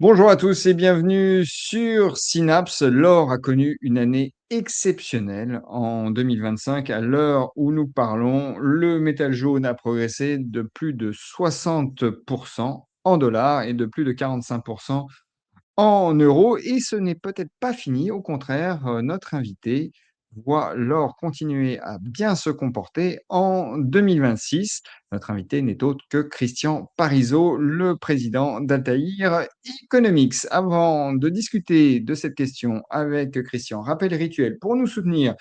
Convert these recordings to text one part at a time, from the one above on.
Bonjour à tous et bienvenue sur Synapse. L'or a connu une année exceptionnelle en 2025. À l'heure où nous parlons, le métal jaune a progressé de plus de 60% en dollars et de plus de 45% en euros. Et ce n'est peut-être pas fini. Au contraire, notre invité voit l'or continuer à bien se comporter en 2026. Notre invité n'est autre que Christian Parizeau, le président d'Altaïr Economics. Avant de discuter de cette question avec Christian, rappel rituel pour nous soutenir.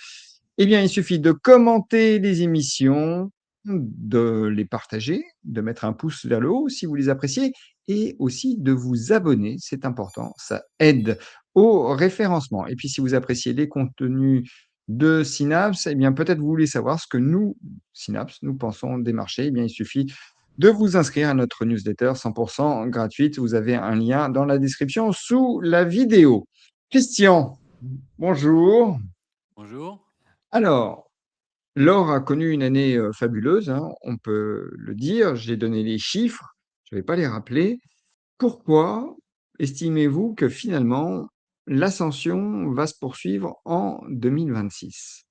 Eh bien, il suffit de commenter les émissions, de les partager, de mettre un pouce vers le haut si vous les appréciez et aussi de vous abonner, c'est important, ça aide au référencement. Et puis, si vous appréciez les contenus de Synapse, eh bien, peut-être vous voulez savoir ce que nous, Synapse, nous pensons des marchés. Eh bien, il suffit de vous inscrire à notre newsletter 100% gratuite. Vous avez un lien dans la description sous la vidéo. Christian, bonjour. Bonjour. Alors, l'or a connu une année fabuleuse, hein, on peut le dire. J'ai donné les chiffres, je ne vais pas les rappeler. Pourquoi estimez-vous que finalement l'ascension va se poursuivre en 2026?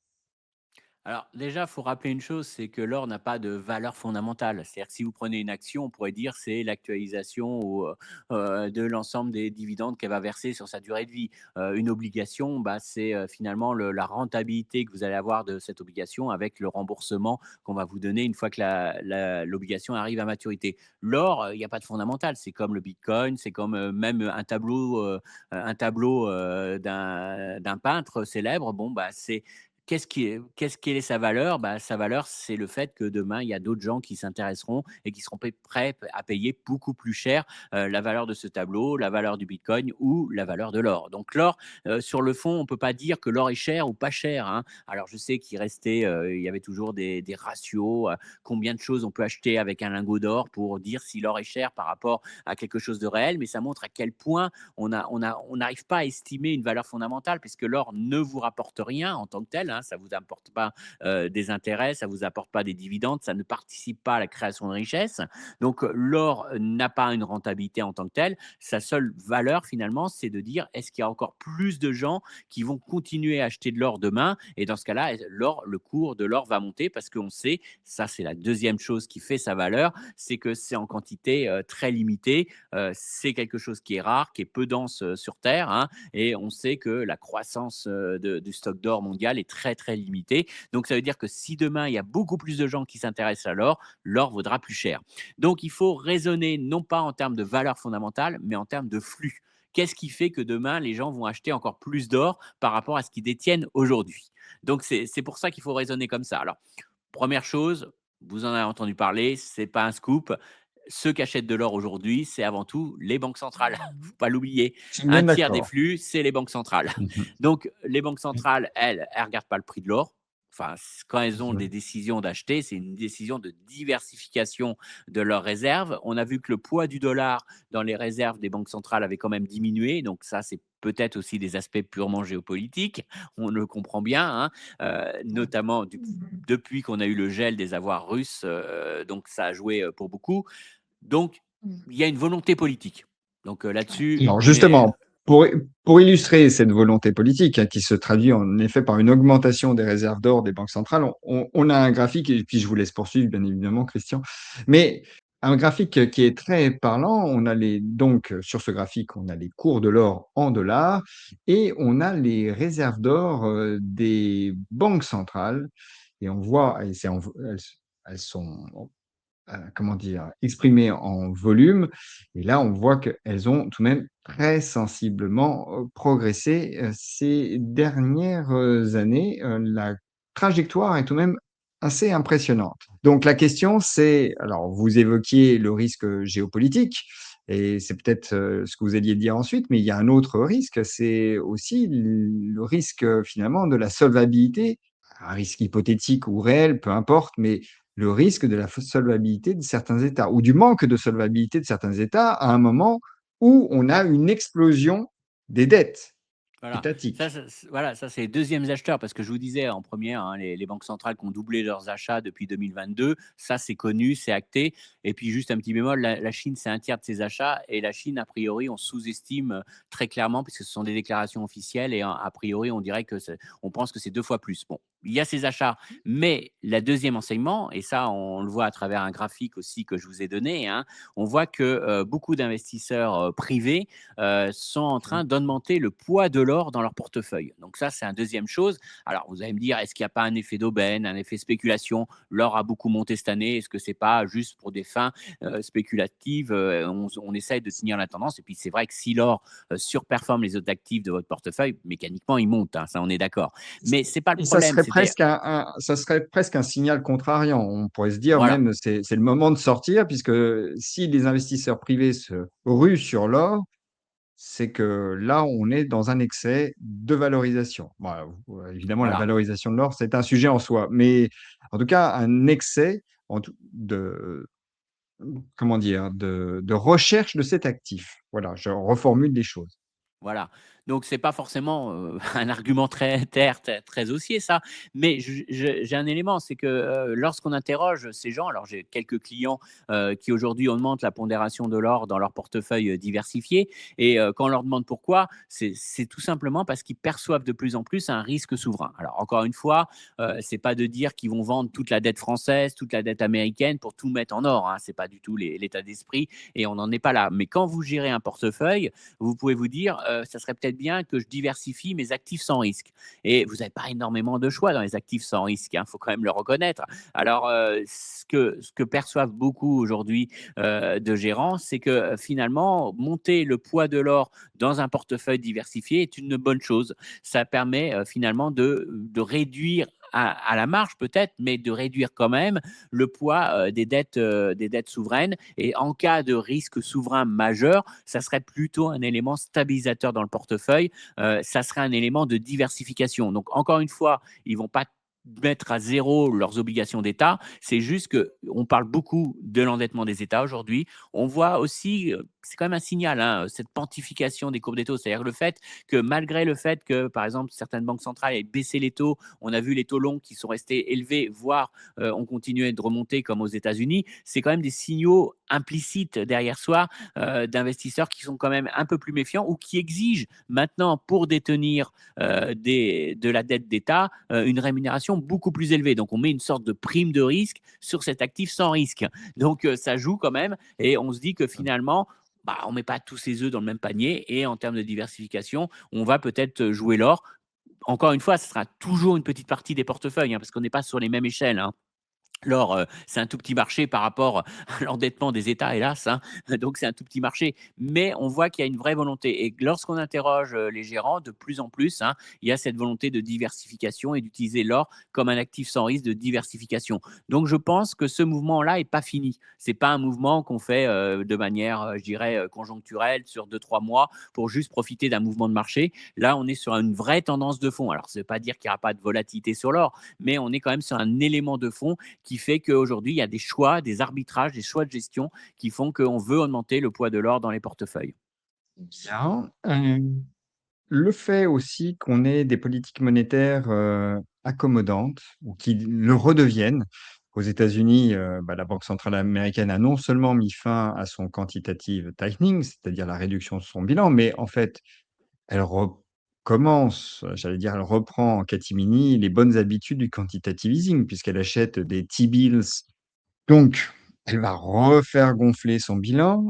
Alors déjà, il faut rappeler une chose, c'est que l'or n'a pas de valeur fondamentale. C'est-à-dire que si vous prenez une action, on pourrait dire c'est l'actualisation de l'ensemble des dividendes qu'elle va verser sur sa durée de vie. Une obligation, bah, c'est finalement la rentabilité que vous allez avoir de cette obligation avec le remboursement qu'on va vous donner une fois que l'obligation arrive à maturité. L'or, il n'y a pas de fondamental. C'est comme le Bitcoin, c'est comme même un tableau d'un peintre célèbre. Bon, bah, c'est quelle est sa valeur? Bah, sa valeur, c'est le fait que demain, il y a d'autres gens qui s'intéresseront et qui seront prêts à payer beaucoup plus cher la valeur de ce tableau, la valeur du Bitcoin ou la valeur de l'or. Donc l'or, sur le fond, on peut pas dire que l'or est cher ou pas cher, hein. Alors je sais il y avait toujours des ratios, combien de choses on peut acheter avec un lingot d'or pour dire si l'or est cher par rapport à quelque chose de réel, mais ça montre à quel point on n'arrive pas à estimer une valeur fondamentale puisque l'or ne vous rapporte rien en tant que tel, hein, ça ne vous apporte pas des intérêts, ça ne vous apporte pas des dividendes, ça ne participe pas à la création de richesse. Donc l'or n'a pas une rentabilité en tant que telle. Sa seule valeur finalement, c'est de dire est-ce qu'il y a encore plus de gens qui vont continuer à acheter de l'or demain? Et dans ce cas-là, le cours de l'or va monter parce qu'on sait, ça c'est la deuxième chose qui fait sa valeur, c'est que c'est en quantité très limitée. C'est quelque chose qui est rare, qui est peu dense sur Terre, hein, et on sait que la croissance du stock d'or mondial est très très limitée. Donc ça veut dire que si demain il y a beaucoup plus de gens qui s'intéressent à l'or, l'or vaudra plus cher. Donc il faut raisonner non pas en termes de valeur fondamentale, mais en termes de flux. Qu'est-ce qui fait que demain les gens vont acheter encore plus d'or par rapport à ce qu'ils détiennent aujourd'hui? Donc c'est pour ça qu'il faut raisonner comme ça. Alors, première chose, vous en avez entendu parler, c'est pas un scoop. Ceux qui achètent de l'or aujourd'hui, c'est avant tout les banques centrales. Faut pas l'oublier. Je suis Un bien tiers des d'accord. flux, c'est les banques centrales. Mmh. Donc, les banques centrales, elles regardent pas le prix de l'or. Enfin, quand elles ont des décisions d'acheter, c'est une décision de diversification de leurs réserves. On a vu que le poids du dollar dans les réserves des banques centrales avait quand même diminué. Donc, ça, c'est peut-être aussi des aspects purement géopolitiques. On le comprend bien, hein, notamment depuis qu'on a eu le gel des avoirs russes. Donc, ça a joué pour beaucoup. Donc, il y a une volonté politique. Donc là-dessus, Alors justement, pour pour illustrer cette volonté politique, hein, qui se traduit en effet par une augmentation des réserves d'or des banques centrales, on a un graphique et puis je vous laisse poursuivre bien évidemment Christian, mais un graphique qui est très parlant. On a donc sur ce graphique, on a les cours de l'or en dollars et on a les réserves d'or, des banques centrales et on voit et c'est en elles sont comment dire? Exprimées en volume et là, on voit qu'elles ont tout de même très sensiblement, progressé, ces dernières, années. La trajectoire est tout de même assez impressionnante. Donc la question, c'est alors vous évoquiez le risque, géopolitique et c'est peut-être, ce que vous alliez dire ensuite, mais il y a un autre risque, c'est aussi le risque, finalement de la solvabilité, un risque hypothétique ou réel, peu importe, mais le risque de la solvabilité de certains États ou du manque de solvabilité de certains États à un moment où on a une explosion des dettes. Voilà, étatique. voilà, ça c'est les deuxièmes acheteurs parce que je vous disais en première, hein, les banques centrales qui ont doublé leurs achats depuis 2022, ça c'est connu, c'est acté. Et puis juste un petit bémol, la Chine c'est un tiers de ses achats et la Chine a priori on sous-estime très clairement puisque ce sont des déclarations officielles et a priori on dirait que on pense que c'est deux fois plus. Bon, il y a ces achats, mais la deuxième enseignement, et ça on le voit à travers un graphique aussi que je vous ai donné, hein, on voit que beaucoup d'investisseurs privés sont en train d'augmenter le poids de l'or dans leur portefeuille. Donc ça, c'est un deuxième chose. Alors, vous allez me dire, est-ce qu'il n'y a pas un effet d'aubaine, un effet spéculation? L'or a beaucoup monté cette année. Est-ce que c'est pas juste pour des fins spéculatives? On essaye de tenir la tendance. Et puis, c'est vrai que si l'or surperforme les autres actifs de votre portefeuille, mécaniquement, il monte. Hein, ça, on est d'accord. Mais c'est pas le Et ça problème. serait C'était presque ça serait presque un signal contrariant. On pourrait se dire voilà, même c'est le moment de sortir puisque si les investisseurs privés se ruent sur l'or, c'est que là, on est dans un excès de valorisation. Bon, évidemment, la voilà. valorisation de l'or, c'est un sujet en soi, mais en tout cas, un excès de, comment dire, de recherche de cet actif. Voilà, je reformule les choses. Voilà, donc c'est pas forcément, un argument très haussier ça, mais j'ai un élément, c'est que, lorsqu'on interroge ces gens, alors j'ai quelques clients, qui aujourd'hui augmentent la pondération de l'or dans leur portefeuille, diversifié et quand on leur demande pourquoi, c'est tout simplement parce qu'ils perçoivent de plus en plus un risque souverain. Alors encore une fois, c'est pas de dire qu'ils vont vendre toute la dette française, toute la dette américaine pour tout mettre en or, hein, c'est pas du tout l'état d'esprit et on n'en est pas là. Mais quand vous gérez un portefeuille, vous pouvez vous dire, ça serait peut-être bien que je diversifie mes actifs sans risque. Et vous n'avez pas énormément de choix dans les actifs sans risque, il faut quand même le reconnaître. Alors, ce que perçoivent beaucoup aujourd'hui de gérants, c'est que finalement, monter le poids de l'or dans un portefeuille diversifié est une bonne chose. Ça permet finalement de réduire à la marge peut-être, mais de réduire quand même le poids des dettes souveraines. Et en cas de risque souverain majeur, ça serait plutôt un élément stabilisateur dans le portefeuille. Ça serait un élément de diversification. Donc, encore une fois, ils ne vont pas mettre à zéro leurs obligations d'État. C'est juste qu'on parle beaucoup de l'endettement des États aujourd'hui. On voit aussi, c'est quand même un signal, hein, cette pontification des courbes des taux. C'est-à-dire le fait que malgré le fait que, par exemple, certaines banques centrales aient baissé les taux, on a vu les taux longs qui sont restés élevés, voire ont continué de remonter comme aux États-Unis. C'est quand même des signaux implicites derrière soi d'investisseurs qui sont quand même un peu plus méfiants ou qui exigent maintenant pour détenir de la dette d'État une rémunération beaucoup plus élevée. Donc on met une sorte de prime de risque sur cet actif sans risque. Donc ça joue quand même et on se dit que finalement, bah, on ne met pas tous ses œufs dans le même panier et en termes de diversification, on va peut-être jouer l'or. Encore une fois, ce sera toujours une petite partie des portefeuilles parce qu'on n'est pas sur les mêmes échelles. Hein. L'or, c'est un tout petit marché par rapport à l'endettement des États, hélas, hein, donc c'est un tout petit marché. Mais on voit qu'il y a une vraie volonté et lorsqu'on interroge, les gérants, de plus en plus, hein, il y a cette volonté de diversification et d'utiliser l'or comme un actif sans risque de diversification. Donc je pense que ce mouvement-là est pas fini. C'est pas un mouvement qu'on fait, de manière, je dirais, conjoncturelle sur deux trois mois pour juste profiter d'un mouvement de marché. Là, on est sur une vraie tendance de fond. Alors ça veut pas dire qu'il y aura pas de volatilité sur l'or, mais on est quand même sur un élément de fond qui fait qu'aujourd'hui, il y a des choix, des arbitrages, des choix de gestion qui font qu'on veut augmenter le poids de l'or dans les portefeuilles. Bien. Le fait aussi qu'on ait des politiques monétaires, accommodantes ou qui le redeviennent. Aux États-Unis, la banque centrale américaine a non seulement mis fin à son quantitative tightening, c'est-à-dire la réduction de son bilan, mais en fait, elle recommence, j'allais dire, elle reprend en catimini les bonnes habitudes du quantitative easing puisqu'elle achète des T-bills. Donc, elle va refaire gonfler son bilan.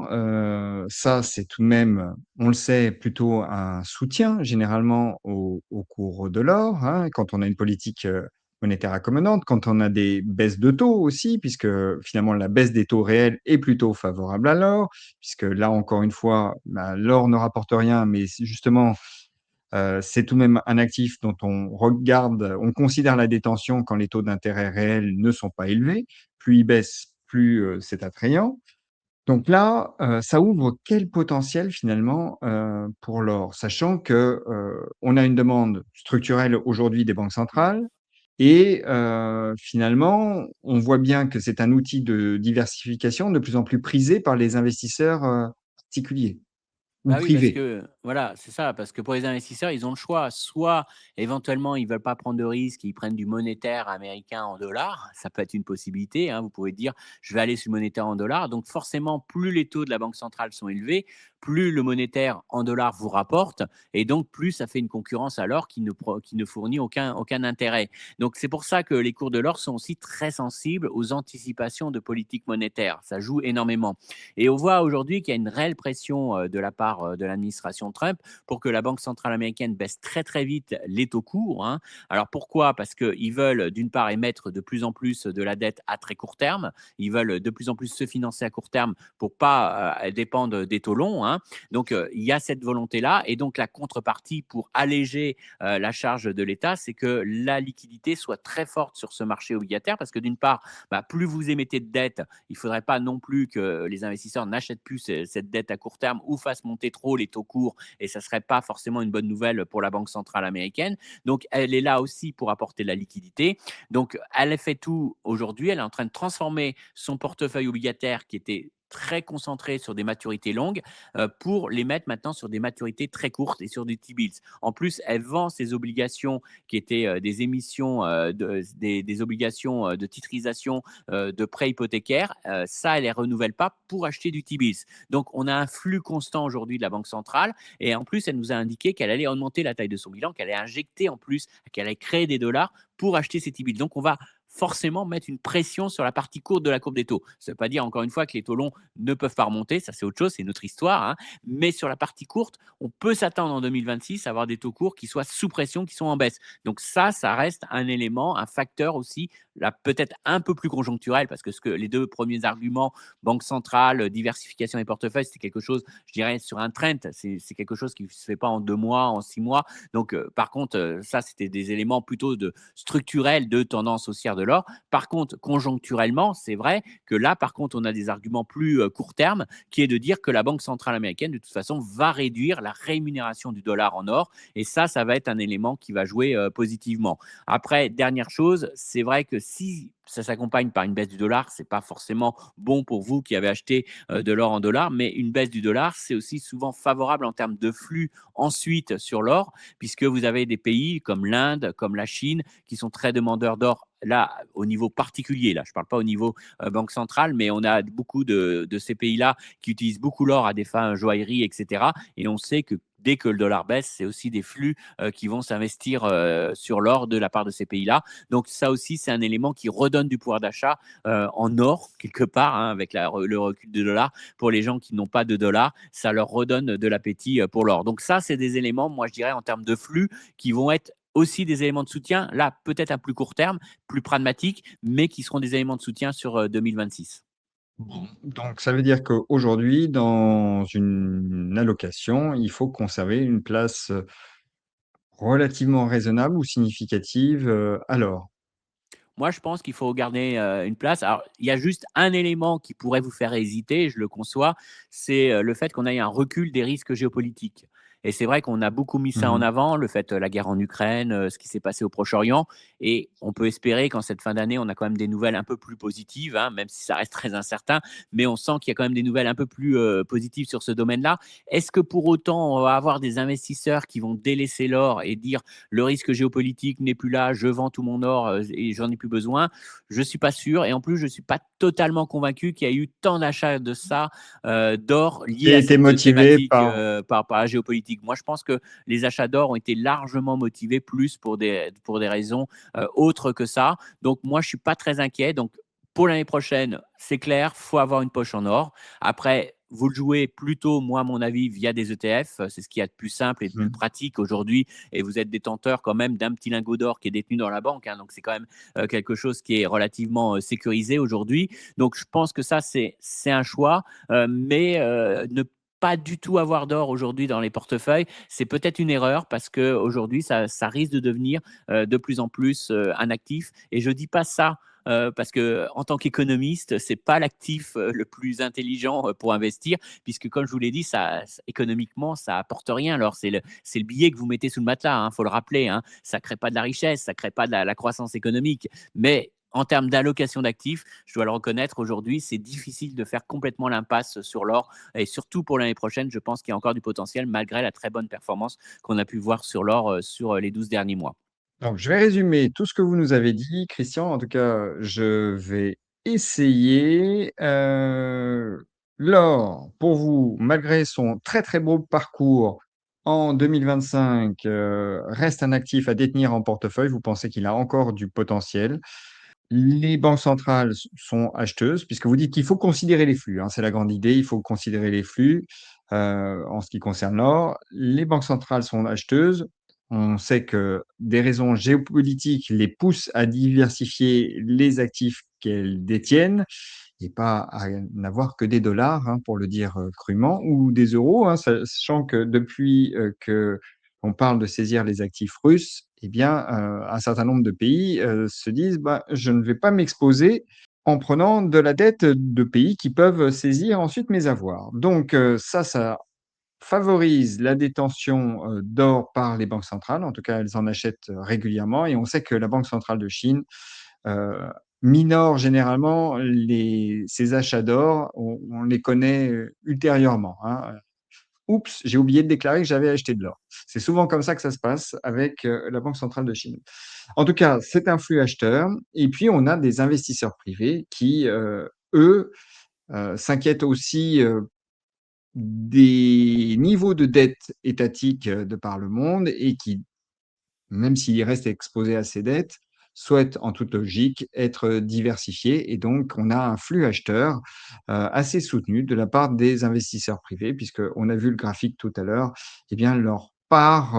Ça, c'est tout de même, on le sait, plutôt un soutien généralement au cours de l'or, hein, quand on a une politique monétaire accommodante, quand on a des baisses de taux aussi, puisque finalement la baisse des taux réels est plutôt favorable à l'or, puisque là encore une fois, l'or ne rapporte rien, mais justement, c'est tout de même un actif dont on considère la détention quand les taux d'intérêt réels ne sont pas élevés. Plus ils baissent, plus, c'est attrayant. Donc là, ça ouvre quel potentiel finalement, pour l'or? Sachant que, on a une demande structurelle aujourd'hui des banques centrales et finalement, on voit bien que c'est un outil de diversification de plus en plus prisé par les investisseurs, particuliers ou Bah oui, parce privés. que Voilà, c'est ça, parce que pour les investisseurs, ils ont le choix. Soit, éventuellement, ils veulent pas prendre de risques, ils prennent du monétaire américain en dollars. Ça peut être une possibilité, hein. Vous pouvez dire, je vais aller sur le monétaire en dollars. Donc, forcément, plus les taux de la Banque centrale sont élevés, plus le monétaire en dollars vous rapporte. Et donc, plus ça fait une concurrence à l'or qui ne fournit aucun intérêt. Donc, c'est pour ça que les cours de l'or sont aussi très sensibles aux anticipations de politique monétaire. Ça joue énormément. Et on voit aujourd'hui qu'il y a une réelle pression de la part de l'administration Trump pour que la Banque centrale américaine baisse très très vite les taux courts, hein. Alors pourquoi? Parce qu'ils veulent d'une part émettre de plus en plus de la dette à très court terme. Ils veulent de plus en plus se financer à court terme pour pas dépendre des taux longs, hein. Donc il y a cette volonté-là. Et donc la contrepartie pour alléger la charge de l'État, c'est que la liquidité soit très forte sur ce marché obligataire parce que d'une part, bah, plus vous émettez de dette, il ne faudrait pas non plus que les investisseurs n'achètent plus cette dette à court terme ou fassent monter trop les taux courts, et ça ne serait pas forcément une bonne nouvelle pour la Banque centrale américaine. Donc, elle est là aussi pour apporter de la liquidité. Donc, elle fait tout aujourd'hui. Elle est en train de transformer son portefeuille obligataire qui était très concentré sur des maturités longues pour les mettre maintenant sur des maturités très courtes et sur des T-bills. En plus, elle vend ses obligations qui étaient des émissions, des obligations de titrisation de prêts hypothécaires. Ça, elle ne les renouvelle pas pour acheter du T-bills. Donc, on a un flux constant aujourd'hui de la Banque centrale. Et en plus, elle nous a indiqué qu'elle allait augmenter la taille de son bilan, qu'elle allait injecter en plus, qu'elle allait créer des dollars pour acheter ces T-bills. Donc, on va forcément mettre une pression sur la partie courte de la courbe des taux. Ça ne veut pas dire, encore une fois, que les taux longs ne peuvent pas remonter. Ça, c'est autre chose, c'est une autre histoire, hein. Mais sur la partie courte, on peut s'attendre en 2026 à avoir des taux courts qui soient sous pression, qui sont en baisse. Donc ça reste un élément, un facteur aussi, là, peut-être un peu plus conjoncturel, parce que, les deux premiers arguments, banque centrale, diversification des portefeuilles, c'est quelque chose, je dirais, sur un trend. C'est quelque chose qui ne se fait pas en 2 mois, en 6 mois. Donc, par contre, ça, c'était des éléments plutôt structurels de tendance haussière de l'or. Par contre, conjoncturellement, c'est vrai que là, par contre, on a des arguments plus court terme, qui est de dire que la Banque centrale américaine, de toute façon, va réduire la rémunération du dollar en or. Et ça va être un élément qui va jouer positivement. Après, dernière chose, c'est vrai que si ça s'accompagne par une baisse du dollar, c'est pas forcément bon pour vous qui avez acheté de l'or en dollars, mais une baisse du dollar, c'est aussi souvent favorable en termes de flux ensuite sur l'or, puisque vous avez des pays comme l'Inde, comme la Chine, qui sont très demandeurs d'or là, au niveau particulier, là, je ne parle pas au niveau banque centrale, mais on a beaucoup de ces pays-là qui utilisent beaucoup l'or à des fins joaillerie, etc. Et on sait que dès que le dollar baisse, c'est aussi des flux qui vont s'investir sur l'or de la part de ces pays-là. Donc ça aussi, c'est un élément qui redonne du pouvoir d'achat en or, quelque part, hein, avec le recul du dollar. Pour les gens qui n'ont pas de dollars, ça leur redonne de l'appétit pour l'or. Donc ça, c'est des éléments, moi je dirais, en termes de flux, qui vont être aussi des éléments de soutien, là peut-être à plus court terme, plus pragmatiques, mais qui seront des éléments de soutien sur 2026. Bon, donc ça veut dire qu'aujourd'hui, dans une allocation, il faut conserver une place, relativement raisonnable ou significative, à l'or? Moi, je pense qu'il faut garder une place. Alors, il y a juste un élément qui pourrait vous faire hésiter, je le conçois, c'est le fait qu'on ait un recul des risques géopolitiques. Et c'est vrai qu'on a beaucoup mis ça en Mmh. avant, le fait, la guerre en Ukraine, ce qui s'est passé au Proche-Orient. Et on peut espérer qu'en cette fin d'année, on a quand même des nouvelles un peu plus positives, hein, même si ça reste très incertain. Mais on sent qu'il y a quand même des nouvelles un peu plus positives sur ce domaine-là. Est-ce que pour autant, on va avoir des investisseurs qui vont délaisser l'or et dire le risque géopolitique n'est plus là, je vends tout mon or et j'en ai plus besoin? Je ne suis pas sûr. Et en plus, je ne suis pas totalement convaincu qu'il y a eu tant d'achats de ça, d'or Qui liés a à été cette motivé thématique par par la géopolitique. Moi, je pense que les achats d'or ont été largement motivés plus pour des raisons autres que ça. Donc, moi, je ne suis pas très inquiet. Donc, pour l'année prochaine, c'est clair, il faut avoir une poche en or. Après, vous le jouez plutôt, moi, à mon avis, via des ETF. C'est ce qu'il y a de plus simple et de plus mmh. pratique aujourd'hui. Et vous êtes détenteur quand même d'un petit lingot d'or qui est détenu dans la banque, hein. Donc, c'est quand même quelque chose qui est relativement sécurisé aujourd'hui. Donc, je pense que ça, c'est un choix. Mais ne pas du tout avoir d'or aujourd'hui dans les portefeuilles, c'est peut-être une erreur parce qu'aujourd'hui, ça risque de devenir de plus en plus un actif. Et je ne dis pas ça parce que en tant qu'économiste, c'est pas l'actif le plus intelligent pour investir, puisque comme je vous l'ai dit, économiquement, ça apporte rien. Alors c'est le billet que vous mettez sous le matelas, hein, faut le rappeler, hein. Ça crée pas de la richesse, ça crée pas de la croissance économique, mais en termes d'allocation d'actifs, je dois le reconnaître, aujourd'hui, c'est difficile de faire complètement l'impasse sur l'or et surtout pour l'année prochaine, je pense qu'il y a encore du potentiel malgré la très bonne performance qu'on a pu voir sur l'or, sur, les 12 derniers mois. Donc, je vais résumer tout ce que vous nous avez dit, Christian. En tout cas, je vais essayer. L'or, pour vous, malgré son très très beau parcours en 2025, reste un actif à détenir en portefeuille. Vous pensez qu'il a encore du potentiel. Les banques centrales sont acheteuses, puisque vous dites qu'il faut considérer les flux, hein, c'est la grande idée, il faut considérer les flux, en ce qui concerne l'or. Les banques centrales sont acheteuses. On sait que des raisons géopolitiques les poussent à diversifier les actifs qu'elles détiennent et pas à n'avoir que des dollars, hein, pour le dire, crûment, ou des euros, hein, sachant que depuis, qu'on parle de saisir les actifs russes, eh bien, un certain nombre de pays, se disent: «Bah, je ne vais pas m'exposer en prenant de la dette de pays qui peuvent saisir ensuite mes avoirs». Donc, ça favorise la détention, d'or par les banques centrales. En tout cas, elles en achètent, régulièrement et on sait que la Banque centrale de Chine, heu, minore généralement ses achats d'or. On les connaît, ultérieurement, hein. «Oups, j'ai oublié de déclarer que j'avais acheté de l'or». C'est souvent comme ça que ça se passe avec, la Banque centrale de Chine. En tout cas, c'est un flux acheteur et puis on a des investisseurs privés qui, eux, s'inquiètent aussi, des niveaux de dette étatique, de par le monde et qui, même s'il reste exposé à ses dettes, souhaite en toute logique être diversifié et donc on a un flux acheteur, assez soutenu de la part des investisseurs privés puisqu'on a vu le graphique tout à l'heure, eh bien leur part,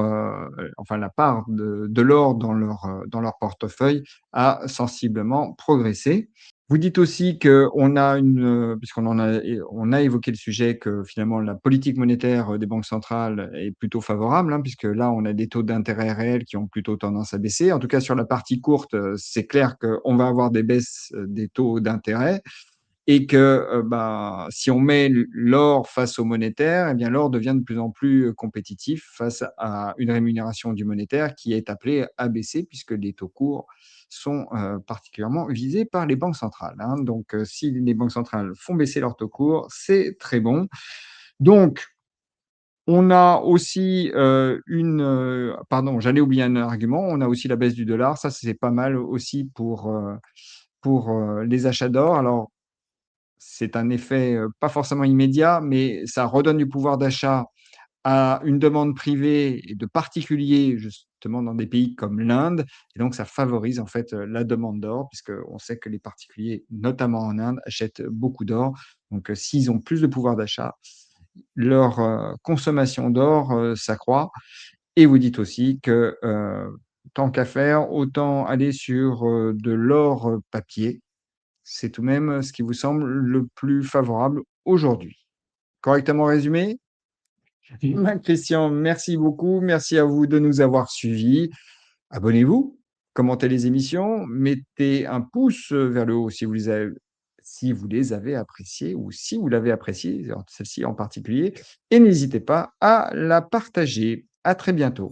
enfin la part de l'or dans leur portefeuille a sensiblement progressé. Vous dites aussi qu'on a puisqu'on en a on a évoqué le sujet, que finalement la politique monétaire, des banques centrales est plutôt favorable, hein, puisque là, on a des taux d'intérêt réels qui ont plutôt tendance à baisser. En tout cas, sur la partie courte, c'est clair qu'on va avoir des baisses, des taux d'intérêt et que, bah, si on met l'or face au monétaire, eh bien l'or devient de plus en plus, compétitif face à une rémunération du monétaire qui est appelée à baisser puisque les taux courts sont, particulièrement visés par les banques centrales, hein. Donc, si les banques centrales font baisser leurs taux courts, c'est très bon. Donc, on a aussi, pardon, j'allais oublier un argument, on a aussi la baisse du dollar. Ça, c'est pas mal aussi pour, les achats d'or. Alors, c'est un effet, pas forcément immédiat, mais ça redonne du pouvoir d'achat à une demande privée et de particuliers, justement dans des pays comme l'Inde et donc ça favorise en fait, la demande d'or puisqu'on sait que les particuliers, notamment en Inde, achètent beaucoup d'or. Donc, s'ils ont plus de pouvoir d'achat, leur, consommation d'or, s'accroît et vous dites aussi que, tant qu'à faire, autant aller sur, de l'or, papier. C'est tout de même, ce qui vous semble le plus favorable aujourd'hui. Correctement résumé? Christian, merci beaucoup. Merci à vous de nous avoir suivis. Abonnez-vous, commentez les émissions, mettez un pouce, vers le haut si vous les avez appréciées ou si vous l'avez appréciée, celle-ci en particulier et n'hésitez pas à la partager. À très bientôt.